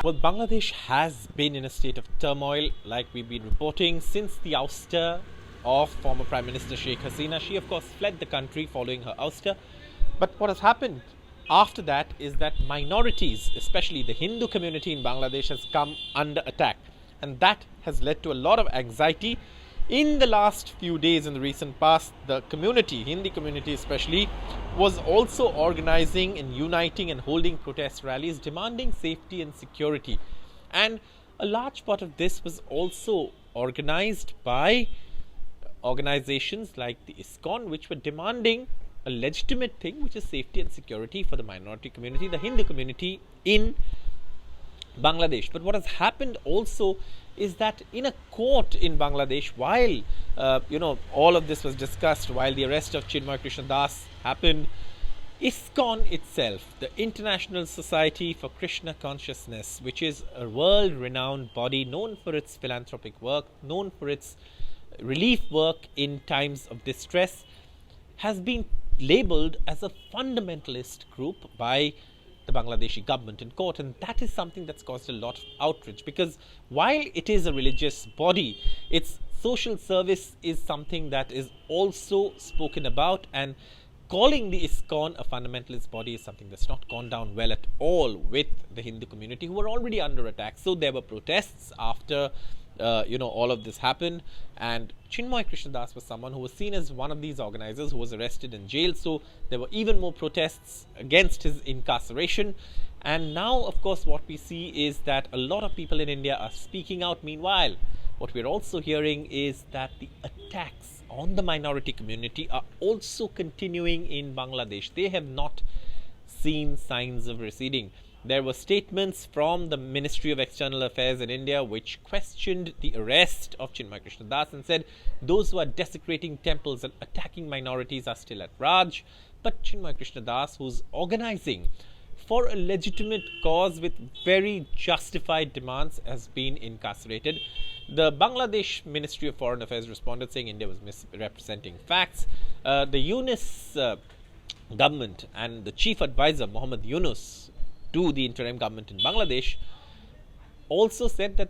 Well, Bangladesh has been in a state of turmoil, like we've been reporting, since the ouster of former Prime Minister Sheikh Hasina. She, of course, fled the country following her ouster. But what has happened after that is that minorities, especially the Hindu community in Bangladesh, has come under attack. And that has led to a lot of anxiety. In the last few days, in the recent past, the community, Hindi community especially, was also organizing and uniting and holding protest rallies demanding safety and security. And a large part of this was also organized by organizations like the ISKON, which were demanding a legitimate thing, which is safety and security for the minority community, the Hindu community in Bangladesh. But what has happened also is that in a court in Bangladesh, while all of this was discussed, while the arrest of Chinmoy Krishna happened, ISKON itself, the International Society for Krishna Consciousness, which is a world-renowned body known for its philanthropic work, known for its relief work in times of distress, has been labeled as a fundamentalist group by the Bangladeshi government in court. And that is something that's caused a lot of outrage, because while it is a religious body, its social service is something that is also spoken about, and calling the ISKCON a fundamentalist body is something that's not gone down well at all with the Hindu community, who were already under attack. So there were protests after all of this happened, and Chinmoy Krishna was someone who was seen as one of these organizers who was arrested and jailed. So there were even more protests against his incarceration. And now, of course, what we see is that a lot of people in India are speaking out. Meanwhile, what we're also hearing is that the attacks on the minority community are also continuing in Bangladesh. They have not seen signs of receding. There were statements from the Ministry of External Affairs in India which questioned the arrest of Chinmoy Krishna and said those who are desecrating temples and attacking minorities are still at Raj. But Chinmoy Krishna, who's organizing for a legitimate cause with very justified demands, has been incarcerated. The Bangladesh Ministry of Foreign Affairs responded saying India was misrepresenting facts. The Yunus government and the chief advisor, Mohammed Yunus, to the interim government in Bangladesh, also said that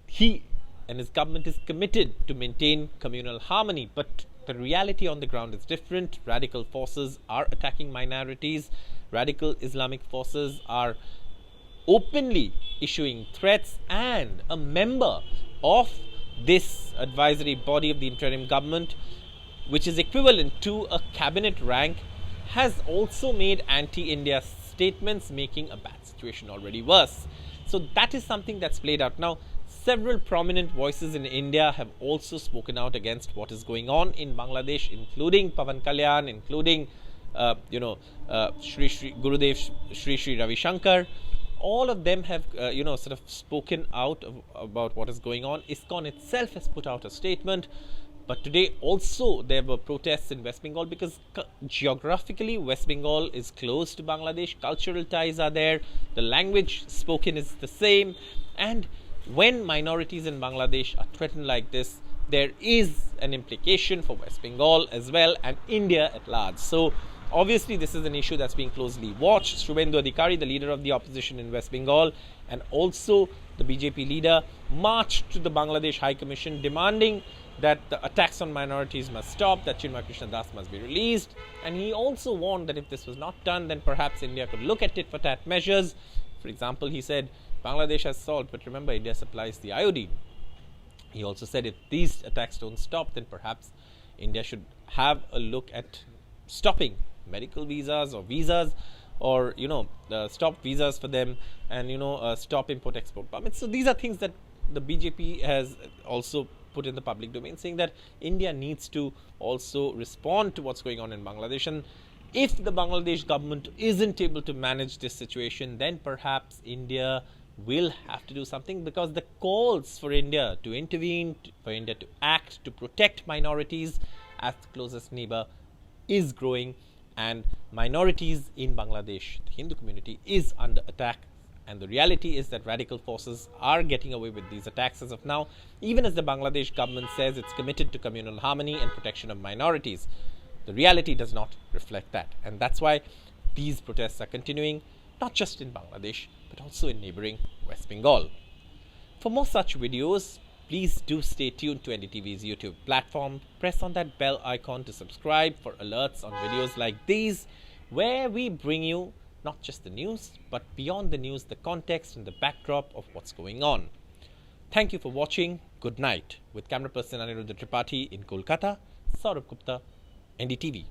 he and his government is committed to maintain communal harmony. But the reality on the ground is different. Radical forces are attacking minorities. Radical Islamic forces are openly issuing threats, and a member of this advisory body of the interim government, which is equivalent to a cabinet rank, has also made anti-India statements, making a bad situation already worse. So that is something that's played out. Now, several prominent voices in India have also spoken out against what is going on in Bangladesh, including Pawan Kalyan, including Gurudev Sri Ravi Shankar. All of them have sort of spoken out about what is going on. ISKCON itself has put out a statement. But today also there were protests in West Bengal, because geographically West Bengal is close to Bangladesh. Cultural ties are there. The language spoken is the same. And when minorities in Bangladesh are threatened like this, there is an implication for West Bengal as well, and India at large. So obviously this is an issue that's being closely watched. Suvendu Adhikari, the leader of the opposition in West Bengal, and also the BJP leader, marched to the Bangladesh High Commission demanding that the attacks on minorities must stop, that Chinmoy Krishna must be released. And he also warned that if this was not done, then perhaps India could look at tit-for-tat measures. For example, he said Bangladesh has salt, but remember, India supplies the iodine. He also said if these attacks don't stop, then perhaps India should have a look at stopping medical visas or visas, or stop visas for them, and stop import-export permits. So these are things that the BJP has also put in the public domain, saying that India needs to also respond to what's going on in Bangladesh. And if the Bangladesh government isn't able to manage this situation, then perhaps India will have to do something, because the calls for India to intervene, for India to act, to protect minorities as the closest neighbor is growing. And minorities in Bangladesh, the Hindu community, is under attack. And the reality is that radical forces are getting away with these attacks as of now, even as the Bangladesh government says it's committed to communal harmony and protection of minorities. The reality does not reflect that. And that's why these protests are continuing, not just in Bangladesh, but also in neighboring West Bengal. For more such videos, please do stay tuned to NDTV's YouTube platform. Press on that bell icon to subscribe for alerts on videos like these, where we bring you not just the news, but beyond the news, the context and the backdrop of what's going on. Thank you for watching. Good night. With camera person Aniruddha Tripathi in Kolkata, Saurabh Gupta, NDTV.